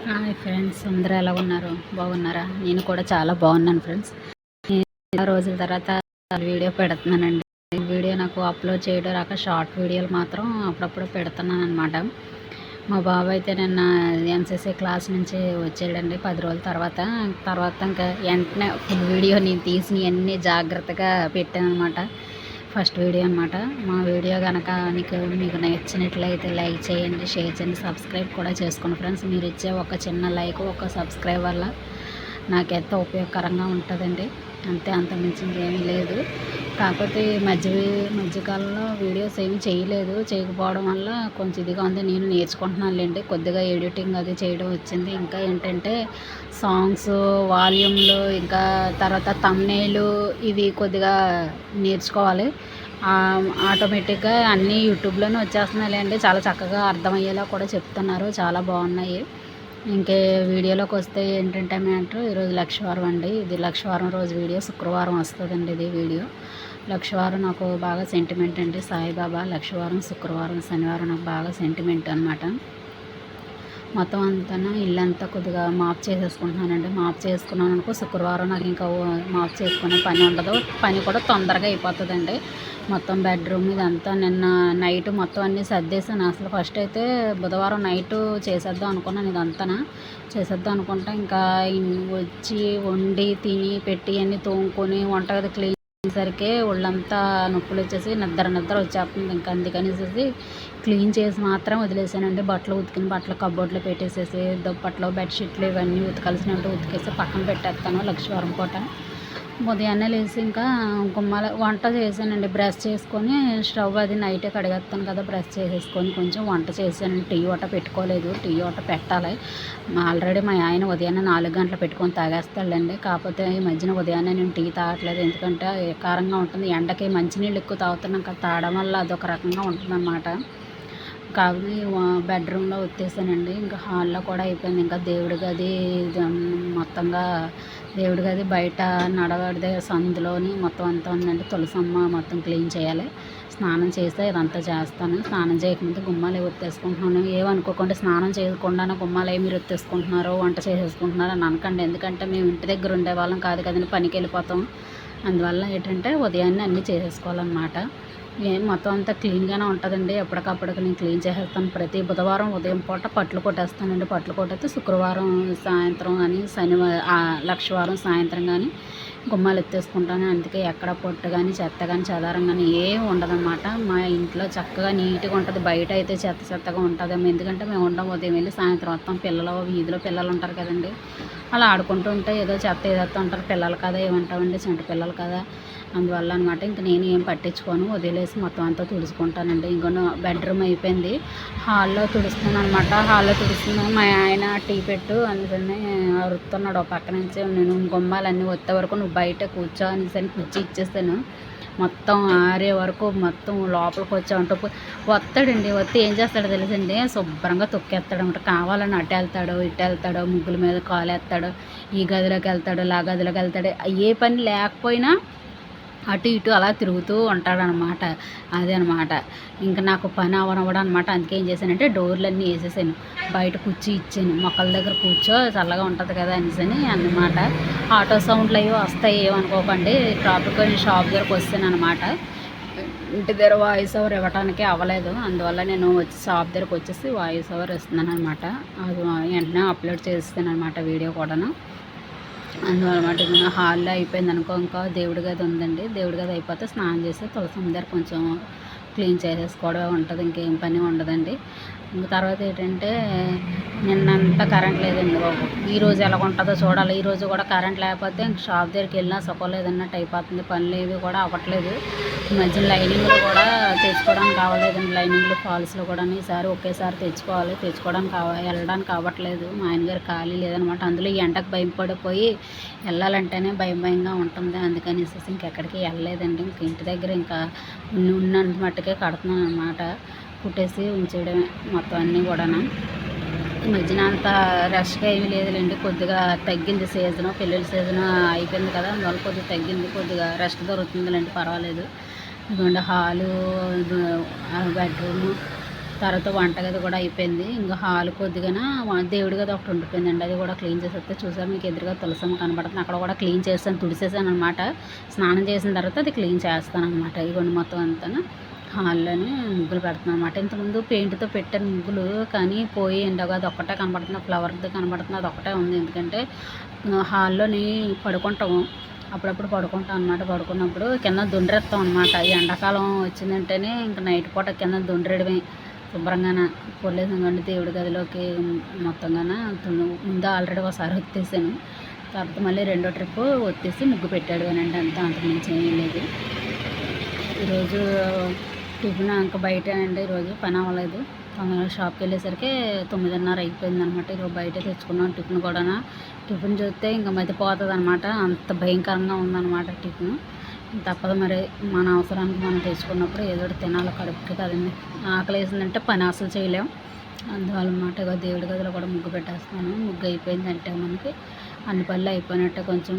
Hi friends, అందరూ ఎలా ఉన్నారు? బాగున్నారా? నేను కూడా చాలా బాగున్నాను ఫ్రెండ్స్. చాలా రోజుల తర్వాత వీడియో పెడుతున్నానండి. ఈ వీడియో నాకు అప్లోడ్ చేయడం రాక షార్ట్ వీడియోలు మాత్రం అప్పుడప్పుడు పెడుతున్నాను అనమాట. మా బాబు అయితే నిన్న ఎన్సీసీ క్లాస్ నుంచి వచ్చాడండి 10 రోజుల తర్వాత ఇంకా వెంటనే ఫుల్ వీడియో నేను తీసినవన్నీ జాగ్రత్తగా పెట్టాను అనమాట. ఫస్ట్ వీడియో అనమాట. మా వీడియో కనుక మీకు నచ్చినట్లయితే లైక్ చేయండి, షేర్ చేయండి, సబ్స్క్రైబ్ కూడా చేసుకోండి ఫ్రెండ్స్. మీరు ఇచ్చే ఒక చిన్న లైక్, ఒక సబ్స్క్రైబ్ వల్ల నాకు ఎంతో ఉపయోగకరంగా ఉంటుందండి. అంత మించి ఇంకేమీ లేదు. కాకపోతే మధ్యకాలంలో వీడియోస్ ఏమీ చేయకపోవడం వల్ల కొంచెం ఇదిగా ఉంది. నేను నేర్చుకుంటున్నానులేండి, కొద్దిగా ఎడిటింగ్ అది చేయడం వచ్చింది. ఇంకా ఏంటంటే సాంగ్స్ వాల్యూమ్లు, ఇంకా తర్వాత థంబ్నెయిల్ ఇవి కొద్దిగా నేర్చుకోవాలి. ఆటోమేటిక్గా అన్నీ యూట్యూబ్లోనే వచ్చేస్తున్నాయిలేండి. చాలా చక్కగా అర్థమయ్యేలా కూడా చెప్తున్నారు, చాలా బాగున్నాయి. ఇంకే వీడియోలోకి వస్తే ఏంటంటే మ్యాటర్ ఈరోజు లక్షవారం అండి. ఇది లక్షవారం రోజు వీడియో, శుక్రవారం వస్తుందండి ఇది వీడియో. లక్షవారం నాకు బాగా సెంటిమెంట్ అండి. సాయిబాబా లక్షవారం, శుక్రవారం, శనివారం నాకు బాగా సెంటిమెంట్ అనమాట. మొత్తం అంతా ఇల్లంతా కొద్దిగా మాప్ చేసేసుకుంటున్నానండి. మాప్ చేసుకున్నాను అనుకో, శుక్రవారం నాకు ఇంకా మాప్ చేసుకునే పని ఉండదు. పని కూడా తొందరగా అయిపోతుందండి. మొత్తం బెడ్రూమ్ ఇదంతా నిన్న నైట్ మొత్తం అన్నీ సర్దేశాను. అసలు ఫస్ట్ అయితే బుధవారం నైటు చేసేద్దాం అనుకున్నాను. చేసేద్దాం అనుకుంటా ఇంకా వచ్చి వండి తిని పెట్టి అన్నీ తోముకొని వంటగది క్లీన్ సరికే ఒళ్ళంతా నొప్పులు వచ్చేసి నిద్ర వచ్చేస్తుంది. ఇంకా అందుకనేసి క్లీన్ చేసి మాత్రం వదిలేసానండి. బట్టలు ఉతికిన బట్టలు కబోర్డ్లో పెట్టేసేసి దుప్పట్లు బెడ్షీట్లు ఇవన్నీ ఉతకాల్సినట్టు ఉతికేసి పక్కన పెట్టేస్తాను లక్షవారం పూట. ఉదయాన్నే లేచి ఇంకా వంట చేశానండి. బ్రష్ చేసుకొని స్టవ్ అది నైటే కడిగేస్తాను కదా, బ్రష్ చేసేసుకొని కొంచెం వంట చేశాను. టీ వాట పెట్టుకోలేదు, టీ వాట పెట్టాలి. ఆల్రెడీ మా ఆయన ఉదయాన్నే 4 గంటలు పెట్టుకొని తాగేస్తాడులేండి. కాకపోతే ఈ మధ్యన ఉదయాన్నే నేను టీ తాగట్లేదు, ఎందుకంటే కారంగా ఉంటుంది. ఎండకి మంచినీళ్ళు ఎక్కువ తాగుతున్నాం కదా, తాగడం వల్ల అదొక రకంగా ఉంటుందన్నమాట. కాబట్టి బెడ్రూమ్లో వచ్చేసానండి. ఇంకా హాల్లో కూడా అయిపోయింది. ఇంకా దేవుడి గది మొత్తంగా దేవుడి గది బయట నడవడిదే సందులోని మొత్తం అంతా ఉందండి. తులసమ్మ మొత్తం క్లీన్ చేయాలి. స్నానం చేస్తే ఇదంతా చేస్తాను. స్నానం చేయకముందు గుమ్మాలు ఏవి ఒత్తేసుకుంటున్నాను. ఏమనుకోకుండా స్నానం చేయకుండానే గుమ్మాలు ఏమి ఒత్తేసుకుంటున్నారు, వంట చేసేసుకుంటున్నారు అని అనకండి. ఎందుకంటే మేము ఇంటి దగ్గర ఉండేవాళ్ళం కాదు కదండి, పనికి వెళ్ళిపోతాం. అందువల్ల ఏంటంటే ఉదయాన్నే అన్నీ చేసేసుకోవాలన్నమాట. మొత్తం అంతా క్లీన్గానే ఉంటుందండి. ఎప్పటికప్పటికి నేను క్లీన్ చేసేస్తాను. ప్రతి బుధవారం ఉదయం పూట పట్లు కొట్టేస్తానండి. పట్లు కొట్టేస్తే శుక్రవారం సాయంత్రం కానీ లక్షవారం సాయంత్రం కానీ గుమ్మాలు ఎత్తేసుకుంటాను. అందుకే ఎక్కడ పొట్టు కానీ చెత్త కానీ చెదారం కానీ ఏం ఉండదన్నమాట. మా ఇంట్లో చక్కగా నీట్గా ఉంటుంది. బయట అయితే చెత్తగా ఉంటుందేమో, ఎందుకంటే మేము ఉండం. ఉదయం వెళ్ళి సాయంత్రం వస్తాం. వీధిలో పిల్లలు ఉంటారు కదండి, అలా ఆడుకుంటూ ఉంటే ఏదో చెత్త ఏదైతే ఉంటారు. పిల్లలు కదా, ఏమంటామండి, చంటి పిల్లలు కదా, అందువల్ల అనమాట. ఇంక నేను ఏం పట్టించుకోను, వదిలేసి మొత్తం అంతా తుడుచుకుంటానండి. ఇంకో బెడ్రూమ్ అయిపోయింది. హాల్లో తుడుస్తున్నాను అనమాట. హాల్లో తుడుస్తున్నాను. మా ఆయన టీ పెట్టు అందుకని అరుస్తున్నాడు ఒక పక్క నుంచి. నేను గుమ్మాలన్నీ వచ్చే వరకు నువ్వు బయట కూర్చో అనేసి కుర్చీ ఇచ్చేస్తాను. మొత్తం ఆరే వరకు మొత్తం లోపలికి వచ్చామంటూ వస్తాడండి. వస్తే ఏం చేస్తాడో తెలుసండి, శుభ్రంగా తొక్కేస్తాడు అనమాట. కావాలని అటు వెళ్తాడో ముగ్గుల మీద కాలేస్తాడో, ఈ గదిలోకి వెళ్తాడో ఆ గదిలోకి వెళ్తాడో, ఏ పని లేకపోయినా అటు ఇటు అలా తిరుగుతూ ఉంటాడనమాట. అదే అనమాట ఇంకా నాకు పని అవనవడం అనమాట. అందుకే ఏం చేశానంటే డోర్లన్నీ వేసేసాను, బయట కుర్చీ ఇచ్చాను. మొక్కల దగ్గర కూర్చో చల్లగా ఉంటుంది కదా అనేసి అన్నమాట. ఆటో సౌండ్లు అవి వస్తాయి, ఏమనుకోకండి. ట్రాఫిక్ షాప్ దగ్గరకు వస్తాను అనమాట. ఇంటి దగ్గర వాయిస్ ఓవర్ ఇవ్వడానికి అవ్వలేదు, అందువల్ల నేను షాప్ దగ్గరకు వచ్చేసి వాయిస్ ఓవర్ ఇస్తున్నాను అనమాట. అది వెంటనే అప్లోడ్ చేస్తాను అనమాట వీడియో కూడాను. అందువల్లమాట నేను హాల్లో అయిపోయింది అనుకో, ఇంకా దేవుడి గది ఉందండి. దేవుడి గది అయిపోతే స్నానం చేసి తులసమ్మ దగ్గర కొంచెం క్లీన్ చేసేసుకోవడం ఉంటుంది, ఇంకేం పని ఉండదండి. ఇంక తర్వాత ఏంటంటే నిన్నంతా కరెంట్ లేదండి బాబు. ఈరోజు ఎలా ఉంటుందో చూడాలి. ఈరోజు కూడా కరెంట్ లేకపోతే ఇంక షాప్ దగ్గరికి వెళ్ళినా సుఖం లేదన్నట్టు అయిపోతుంది. పనులు ఏవి కూడా అవ్వట్లేదు. ఈ మధ్యన లైనింగ్లు కూడా తెచ్చుకోవడానికి కావలేదండి. లైనింగ్లు ఫాల్స్లో కూడా ఈసారి ఒకేసారి తెచ్చుకోవడానికి వెళ్ళడానికి అవ్వట్లేదు. మా ఆయనగారు ఖాళీ లేదనమాట. అందులో ఈ ఎండకు భయపడిపోయి వెళ్ళాలంటేనే భయంగా ఉంటుంది. అందుకనేసి ఇంకెక్కడికి వెళ్ళలేదండి. ఇంక ఇంటి దగ్గర ఇంకా ఉన్నంత మట్టుకే కడుతున్నాను అనమాట. కుట్టేసి ఉంచేయడమే మొత్తం అన్నీ కూడాను. ఈ మధ్యన అంత రష్గా ఏమీ లేదులేండి. కొద్దిగా తగ్గింది సీజను, పెళ్ళిళ్ళ సీజను అయిపోయింది కదా, అందువల్ల కొద్దిగా తగ్గింది. కొద్దిగా రెస్ట్ దొరుకుతుందిలేండి, పర్వాలేదు. ఇదిగోండి హాలు, బెడ్రూము తర్వాత వంటగది కూడా అయిపోయింది. ఇంకా హాల్ కొద్దిగా దేవుడి గది ఒకటి ఉండిపోయిందండి, అది కూడా క్లీన్ చేసేస్తే చూసారు మీకు ఎదురుగా తులసమ్మ కనబడుతుంది, అక్కడ కూడా క్లీన్ చేస్తాను, తుడిసేసాను అనమాట. స్నానం చేసిన తర్వాత అది క్లీన్ చేస్తాను అనమాట. ఇదిగోండి మొత్తం అంతా హాల్లోనే ముగ్గులు పెడుతున్నాను అనమాట. ఇంతకుముందు పెయింట్తో పెట్టాను ముగ్గులు, కానీ పోయి ఎండగా అది ఒక్కటే కనబడుతుంది, ఫ్లవర్ది కనబడుతుంది, అది ఒకటే ఉంది. ఎందుకంటే హాల్లోని పడుకుంటాము, అప్పుడప్పుడు పడుకుంటాం అనమాట. పడుకున్నప్పుడు కింద దుండ్రెత్తాం అనమాట. ఈ ఎండాకాలం వచ్చిందంటేనే ఇంకా నైట్ పూట కింద దుండ్రెడమే శుభ్రంగాన పొర్లేసాను దేవుడి గదిలోకి మొత్తంగాన. ముందు ఆల్రెడీ ఒకసారి ఒత్తేసాను, తర్వాత మళ్ళీ రెండో ట్రిప్ ఒత్తేసి ముగ్గు పెట్టాడు అనండి, అంతా అంతకుమించి ఏమీ లేదు. ఈరోజు టిఫిన్ ఇంకా బయట అండి, ఈరోజు పని అవ్వలేదు. తొందరగా షాప్కి వెళ్ళేసరికి 9:30 అయిపోయింది అనమాట. ఈరోజు బయట తెచ్చుకున్నాం టిఫిన్ కూడా. టిఫిన్ చూస్తే ఇంకా మతిపోతుంది అనమాట, అంత భయంకరంగా ఉందన్నమాట టిఫిన్. తప్పదు మరి, మన అవసరానికి మనం తెచ్చుకున్నప్పుడు ఏదో ఒకటి తినాలి కడుపుకి కదండి. ఆకలి వేసిందంటే పని అసలు చేయలేం. అందువల్ల అన్నమాట ఇక దేవుడి గదిలో కూడా ముగ్గు పెట్టేస్తున్నాను. ముగ్గు అయిపోయిందంటే మనకి అన్ని పనులు అయిపోయినట్టే. కొంచెం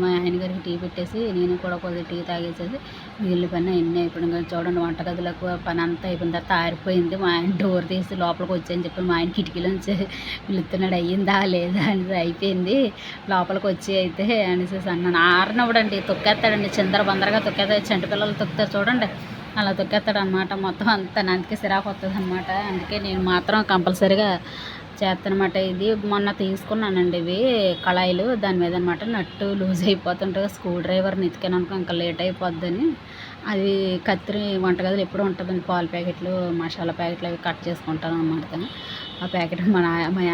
మా ఆయన గారికి టీ పెట్టేసి నేను కూడా కొద్దిగా టీ తాగేసేసి మిగిలిన పని అన్నీ అయిపోయినాయి. చూడండి వంటగదిలోకి పని అంతా అయిపోయిన తర్వాత ఆరిపోయింది. మా ఆయన డోర్ తీసి లోపలికి వచ్చాయని చెప్పి మా ఆయన కిటికీలోంచి పిలుస్తున్నాడు, అయ్యిందా లేదా అని. అయిపోయింది, లోపలికి వచ్చి అయితే అనేసి అన్నాను. ఆరినప్పుడు అండి తొక్కేస్తాడండి, చిందర బందరగా తొక్కేస్తాడు, చంటి పిల్లలు తొక్కుతారు చూడండి, అలా తొక్కేస్తాడు అనమాట. మొత్తం అంతా అందుకే సిరాకు వస్తుంది అనమాట. అందుకే నేను మాత్రం కంపల్సరీగా చేస్తానమాట. ఇది మొన్న తీసుకున్నానండి, ఇవి కళాయిలు, దాని మీద అనమాట నట్టు లూజ్ అయిపోతుంటే స్క్రూ డ్రైవర్ని ఎతికాను అనుకో ఇంకా లేట్ అయిపోద్దని అది కత్తిరి వంటగదిలో ఎప్పుడు ఉంటుందండి. పాల ప్యాకెట్లు, మసాలా ప్యాకెట్లు అవి కట్ చేసుకుంటాను అనమాట. ఆ ప్యాకెట్ మా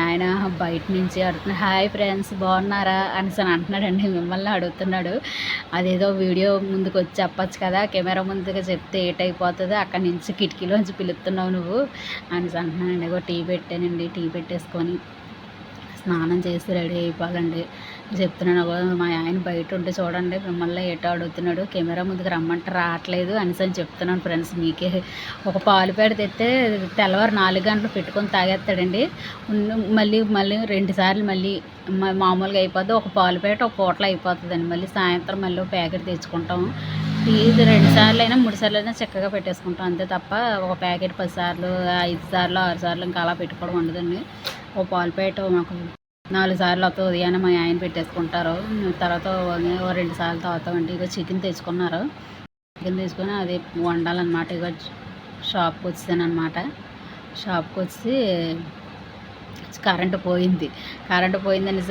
ఆయన బయట నుంచి అడుగుతున్నాడు, హాయ్ ఫ్రెండ్స్ బాగున్నారా అనేసి అంటున్నాడండి, మిమ్మల్ని అడుగుతున్నాడు. అదేదో వీడియో ముందుకు వచ్చి చెప్పచ్చు కదా, కెమెరా ముందుగా చెప్తే ఏటైపోతుంది, అక్కడి నుంచి కిటికీలోంచి పిలుస్తున్నావు నువ్వు అనేసి అంటున్నానండి. ఇగో టీ పెట్టానండి, టీ పెట్టేసుకొని స్నానం చేసి రెడీ అయిపోవాలండి. చెప్తున్నాను మా ఆయన బయట ఉంటే చూడండి మిమ్మల్ని ఏటో అడుగుతున్నాడు, కెమెరా ముందుకు రమ్మంటే రావట్లేదు అనేసి అని చెప్తున్నాను ఫ్రెండ్స్. మీకే ఒక పాలు పేడ తెస్తే తెల్లవారు 4 గంటలు పెట్టుకొని తాగేస్తాడండి. మళ్ళీ 2 సార్లు మళ్ళీ మామూలుగా అయిపోద్ది. ఒక పాలు పేట ఒక పూటలో అయిపోతుందండి. మళ్ళీ సాయంత్రం మళ్ళీ ఒక ప్యాకెట్ తెచ్చుకుంటాము. ఇది 2 సార్లు అయినా 3 సార్లు అయినా చక్కగా పెట్టేసుకుంటాం, అంతే తప్ప ఒక ప్యాకెట్ 10 సార్లు 5 సార్లు 6 సార్లు ఇంకా అలా పెట్టుకోవడం ఉండదండి. ఓ పాలు ప్యాకెట్ మాకు 4 సార్లు అవుతుంది. ఉదయాన్నే మా ఆయన పెట్టేసుకుంటారు, తర్వాత 2 సార్లు తాగుతామండి. ఇక చికెన్ తెచ్చుకున్నారు, చికెన్ తీసుకొని అది వండాలన్నమాట. ఇక షాప్కి వచ్చానమాట. షాప్కి వచ్చి కరెంటు పోయిందని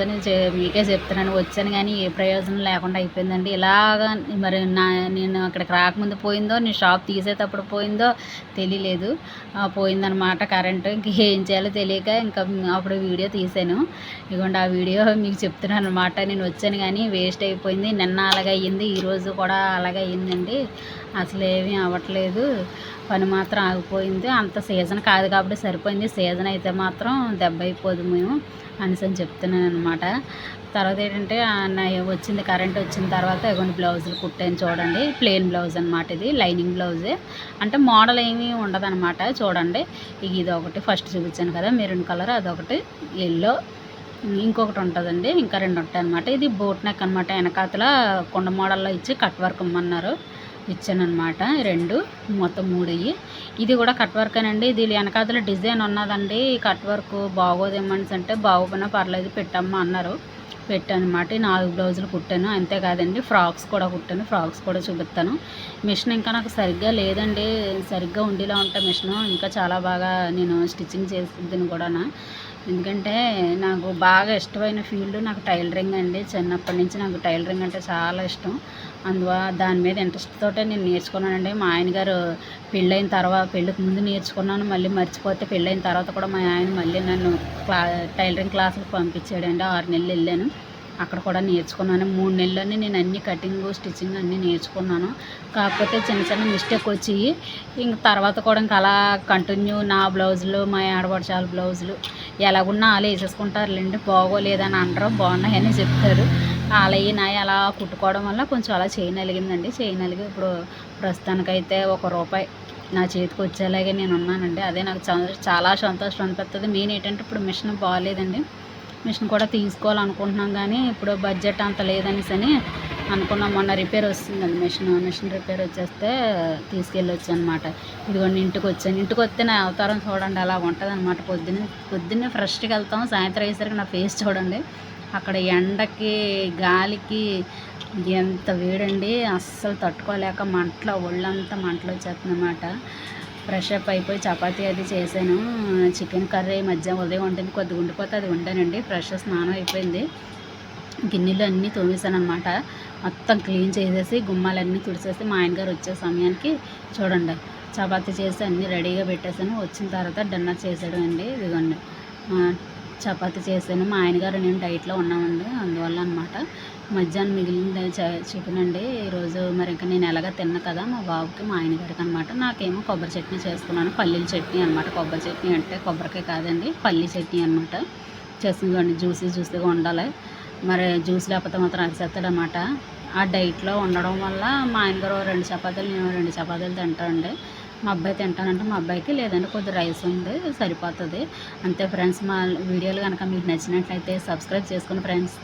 మీకే చెప్తున్నాను. వచ్చాను కానీ ఏ ప్రయోజనం లేకుండా అయిపోయిందండి. ఇలాగా మరి నేను అక్కడికి రాకముందు పోయిందో, నేను షాప్ తీసేటప్పుడు పోయిందో తెలియలేదు, పోయిందనమాట కరెంటు. ఇంక ఏం చేయాలో తెలియక ఇంకా అప్పుడు వీడియో తీసాను. ఇదిగోండి ఆ వీడియో మీకు చెప్తున్నాను అనమాట. నేను వచ్చాను కానీ వేస్ట్ అయిపోయింది. నిన్న అలాగే అయ్యింది, ఈరోజు కూడా అలాగే అయ్యిందండి. అసలు ఏమీ అవ్వట్లేదు, పని మాత్రం ఆగిపోయింది. అంత సీజన్ కాదు కాబట్టి సరిపోయింది, సీజన్ అయితే మాత్రం దెబ్బ అయిపోదు మేము అనేసి చెప్తున్నాను అనమాట. తర్వాత ఏంటంటే వచ్చింది కరెంట్ వచ్చిన తర్వాత ఇవన్నీ బ్లౌజులు కుట్టాను చూడండి. ప్లెయిన్ బ్లౌజ్ అనమాట, ఇది లైనింగ్ బ్లౌజే, అంటే మోడల్ ఏమీ ఉండదు అనమాట. చూడండి ఇది ఒకటి ఫస్ట్ చూపించాను కదా మెరూన్ కలర్, అదొకటి ఎల్లో, ఇంకొకటి ఉంటుందండి, ఇంకా 2 ఉంటాయి అనమాట. ఇది బోట్ నెక్ అనమాట, వెనకాతల కొండ మోడల్లో ఇచ్చి కట్ వర్క్ ఇమ్మన్నారు, ఇచ్చానమాట. 2 మొత్తం 3 ఇది కూడా కట్ వర్క్ అనండి. ఇది వెనకాతల డిజైన్ ఉన్నదండి, కట్ వర్క్ బాగోదేమని అంటే బాగోపోయినా పర్లేదు పెట్టమ్మా అన్నారు, పెట్టానమాట. 4 బ్లౌజులు కుట్టాను, అంతేకాదండి ఫ్రాక్స్ కూడా కుట్టాను, ఫ్రాక్స్ కూడా చూపిస్తాను. మిషన్ ఇంకా నాకు సరిగ్గా లేదండి, సరిగ్గా ఉండేలా ఉంటాయి మిషన్, ఇంకా చాలా బాగా నేను స్టిచ్చింగ్ చేస్తుందని కూడా. ఎందుకంటే నాకు బాగా ఇష్టమైన ఫీల్డ్ నాకు టైలరింగ్ అండి. చిన్నప్పటి నుంచి నాకు టైలరింగ్ అంటే చాలా ఇష్టం, దాని మీద ఇంట్రెస్ట్ తోటే నేను నేర్చుకున్నానండి. మా ఆయన గారు పెళ్ళైన తర్వాత, పెళ్ళికి ముందు నేర్చుకున్నాను, మళ్ళీ మర్చిపోతే పెళ్ళైన తర్వాత కూడా మా ఆయన మళ్ళీ నన్ను టైలరింగ్ క్లాసులకు పంపించాడండి. 6 నెలలు వెళ్ళాను, అక్కడ కూడా నేర్చుకున్నాను. 3 నెలల్లోనే నేను అన్ని కటింగ్ స్టిచ్చింగ్ అన్నీ నేర్చుకున్నాను. కాకపోతే చిన్న చిన్న మిస్టేక్ వచ్చి ఇంక తర్వాత కూడా ఇంకా అలా కంటిన్యూ నా బ్లౌజులు, మా ఆడపడుచాల బ్లౌజులు ఎలాగున్నా అలా వేసేసుకుంటారులేండి, బాగోలేదని అనరు, బాగున్నాయని చెప్తారు. అలాగే నాయి అలా కుట్టుకోవడం వల్ల కొంచెం అలా చేయనలిగిందండి. చేయనలిగి ఇప్పుడు ప్రస్తుతానికైతే ₹1 నా చేతికి వచ్చేలాగే నేను ఉన్నానండి. అదే నాకు చాలా సంతోషం అనిపిస్తుంది. మెయిన్ ఏంటంటే ఇప్పుడు మిషన్ బాగాలేదండి, మిషన్ కూడా తీసుకోవాలనుకుంటున్నాం కానీ ఇప్పుడు బడ్జెట్ అంత లేదనేసి అనుకున్నాం. మొన్న రిపేర్ వస్తుందండి మిషన్ రిపేర్ వచ్చేస్తే తీసుకెళ్ళొచ్చు అనమాట. ఇదిగోండి ఇంటికి వచ్చాను. ఇంటికి వస్తే నా అవతారం చూడండి అలా ఉంటుంది అనమాట. పొద్దున్నే ఫ్రెష్గా వెళ్తాం, సాయంత్రం అయ్యేసరికి నా ఫేస్ చూడండి. అక్కడ ఎండకి గాలికి ఎంత వేడండి, అస్సలు తట్టుకోలేక ఒళ్ళంతా మంటలు వచ్చేస్తుంది అనమాట. ఫ్రెష్ అప్ అయిపోయి చపాతీ అది చేశాను. చికెన్ కర్రీ ఉదయం వండింది కొద్దిగా ఉండిపోతే అది వండానండి. ఫ్రెష్ స్నానం అయిపోయింది. గిన్నెలు అన్నీ తోమేశాను అనమాట. మొత్తం క్లీన్ చేసేసి గుమ్మాలన్నీ తుడిచేసి మా ఆయనగారు వచ్చే సమయానికి చూడండి చపాతీ చేసి అన్నీ రెడీగా పెట్టేశాను. వచ్చిన తర్వాత డిన్నర్ చేసాడు అండి. ఇదిగోండి చపాతీ చేశాను. మా ఆయనగారు నేను డైట్లో ఉన్నామండి, అందువల్ల అనమాట. మధ్యాహ్నం మిగిలిన చికెన్ అండి ఈరోజు. మరి ఇంకా నేను ఎలాగ తిన్నా కదా మా బాబుకి మా ఆయనగారికి అనమాట. నాకేమో కొబ్బరి చట్నీ చేసుకున్నాను, పల్లీల చట్నీ అనమాట. కొబ్బరి చట్నీ అంటే కొబ్బరికాయ కాదండి, పల్లీ చట్నీ అనమాట. చేసిందండి జ్యూసీగా ఉండాలి. మరి జ్యూస్ లేకపోతే మాత్రం అరిసేస్తాడనమాట. ఆ డైట్లో ఉండడం వల్ల మా ఆయనగారు 2 చపాతీలు, నేను 2 చపాతీలు తింటానండి. మా అబ్బాయి తింటానంటే మా అబ్బాయికి, లేదంటే కొద్దిగా రైస్ ఉంది సరిపోతుంది అంతే ఫ్రెండ్స్. మా వీడియోలు కనుక మీకు నచ్చినట్లయితే సబ్స్క్రైబ్ చేసుకోండి ఫ్రెండ్స్.